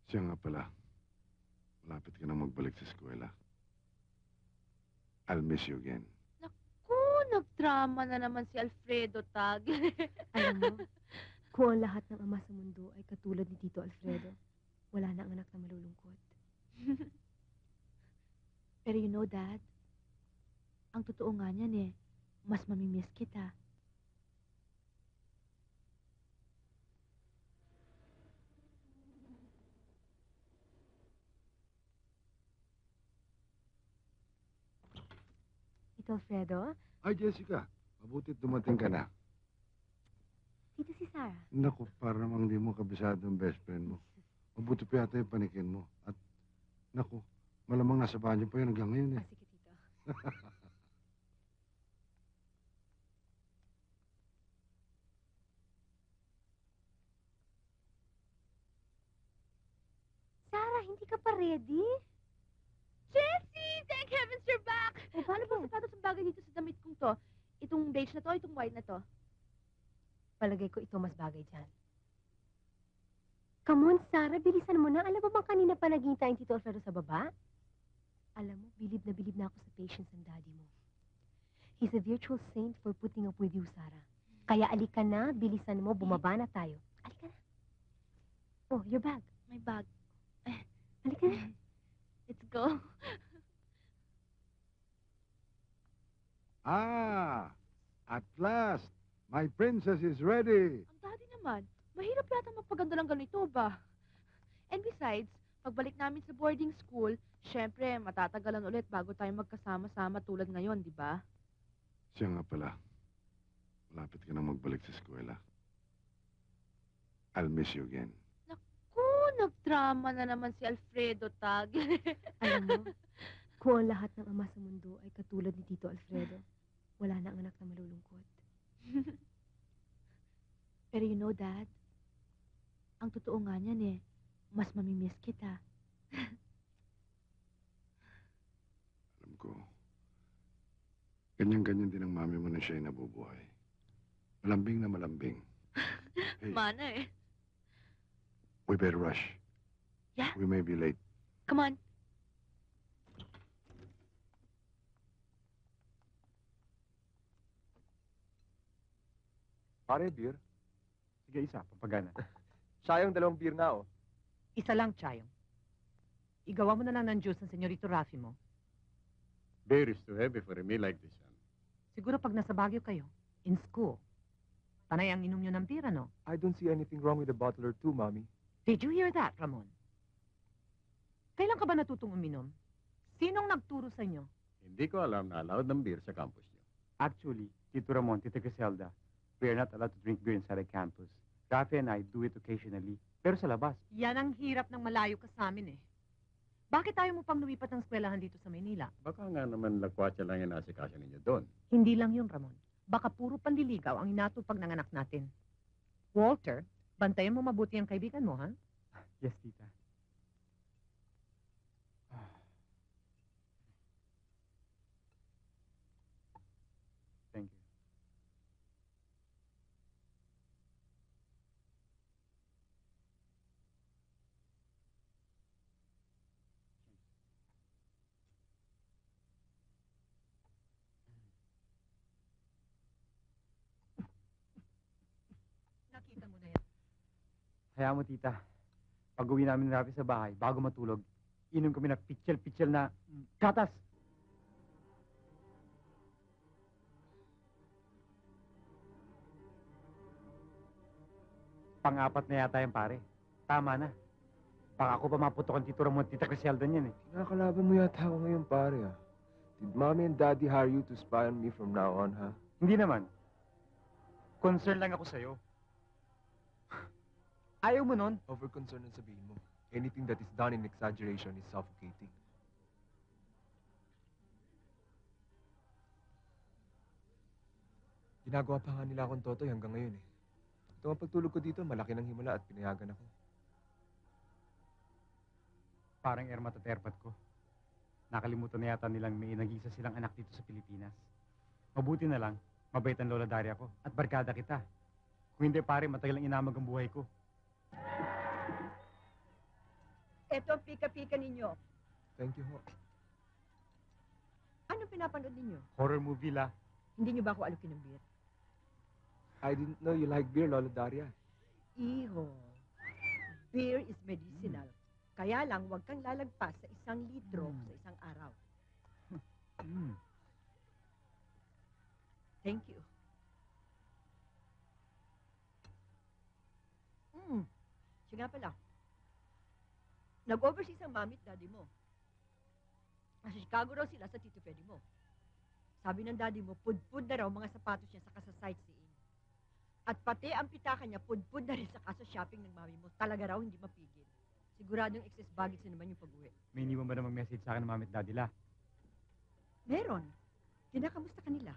Siya nga pala, malapit ka na magbalik sa eskwela. I'll miss you again. Naku, nagdrama na naman si Alfredo Tag. Alam mo, kung ang lahat ng ama sa mundo ay katulad ni Tito Alfredo, wala na ang anak na malulungkot. Pero you know, Dad, ang totoo nga niyan mas mamimiss kita. Tito Alfredo, Ay, Jessica, mabutit dumating ka na. Tito si Sarah. Naku, para namang di mo kabisado ang best friend mo. Mabuti pa yata yung panikin mo. At, naku, malamang nasa banyo pa yun hanggang ngayon eh. Sige, Tito. Sarah, hindi ka pa ready? Jessie! Thank heavens you're back! O, Paano bang sapatos ang bagay dito sa damit kong to? Itong beige na to, itong white na to? Palagay ko ito mas bagay dyan. Come on, Sarah, bilisan mo na. Alam mo bang kanina pa naghihintay ang Tito Alfredo sa baba? Alam mo, bilib na ako sa patience ng daddy mo. He's a virtual saint for putting up with you, Sarah. Kaya alika na, bilisan mo, bumaba na tayo. Alika na. Oh, your bag. My bag. Alika na. Let's go. Ah, at last, my princess is ready. Ang daddy naman, mahirap yata magpaganda lang ganito ba? And besides, pagbalik namin sa boarding school, syempre, matatagalan ulit bago tayo magkasama-sama tulad ngayon, di ba? Siya nga pala, malapit ka na magbalik sa eskwela. I'll miss you again. Naku, nagdrama na naman si Alfredo Tag. Alam mo, kung ang lahat ng ama sa mundo ay katulad ni Tito Alfredo, wala na ang anak na malulungkot. Pero you know, Dad, ang totoo nga niyan mas mamimiss kita. Alam ko, ganyan-ganyan din ang mami mo na siya'y nabubuhay. Malambing na malambing. Hey, Mana we better rush. Yeah? We may be late. Come on. Pare, beer? Sige, isa, pampagana. Sayang 2 beer na, oh. Isa lang, Chayong. Igawa mo na lang ng juice ng senyorito Rafi mo. Beer is too heavy for a meal like this, son. Siguro pag nasa Baguio kayo, in school, panay ang inom nyo ng beer, ano? I don't see anything wrong with a bottle or two, Mommy. Did you hear that, Ramon? Kailan ka ba natutong uminom? Sinong nagturo sa inyo? Hindi ko alam na allowed ng beer sa campus niyo. Actually, Tito Ramon, Tita Griselda, we are not allowed to drink beer inside the campus. Rafi and I do it occasionally, pero sa labas. Yan ang hirap ng malayo ka sa amin, eh. Bakit tayo mo pang lumipat ng eskwelahan dito sa Maynila? Baka nga naman lakwatsa lang yung asikaso ninyo doon. Hindi lang yun, Ramon. Baka puro panliligaw ang inatupag ng anak natin. Walter, bantayan mo mabuti ang kaibigan mo, ha? Yes, Tita. Thank you. Nakita mo na yan. Hayaan mo, Tita. Pag-uwi namin ni Rafi sa bahay, bago matulog, inom kami ng pitchel-pitchel na gatas. Pang-apat na yata yan, pare. Tama na. Baka ako pa maputokan Tito Ramon at Tita Griselda niyan, eh. Kinakalaban mo yata ako ngayon, pare, ah. Did Mommy and Daddy hire you to spy on me from now on, ha? Hindi naman. Concern lang ako sa'yo. Ayaw mo nun? Over-concern ang sabihin mo. Anything that is done in exaggeration is suffocating. Ginagawa pa nga nila akong totoy hanggang ngayon, eh. Ito ang pagtulog ko dito, malaki ng himala at pinayagan ako. Parang ermat at erpat ko. Nakalimutan na yata nilang may nag-isa silang anak dito sa Pilipinas. Mabuti na lang, mabait ang Lola Daria ko at barkada kita. Kung hindi, pare, matagal ang inamag ang buhay ko. Ito ang pika-pika ninyo. Thank you ho. Anong pinapanood ninyo? Horror movie la. Hindi nyo ba ako alukin ng beer? I didn't know you like beer, Lola Daria. Iho, beer is medicinal. Kaya lang, huwag kang lalagpas sa 1 litro sa isang araw. Mm. Thank you. Siya nga pala. Nag-overseas ang mami at daddy mo. Nasa Chicago raw sila sa Tito Freddy mo. Sabi ng daddy mo, pudpud na raw mga sapatos niya saka sa sightseeing. At pati ang pitaka niya, pudpud na rin saka sa shopping ng mami mo. Talaga raw hindi mapigil. Siguradong excess baggage na naman yung pag-uwi. May iniwan ba namang message sa akin ng mami at daddy la? Meron. Kinakamusta kanila?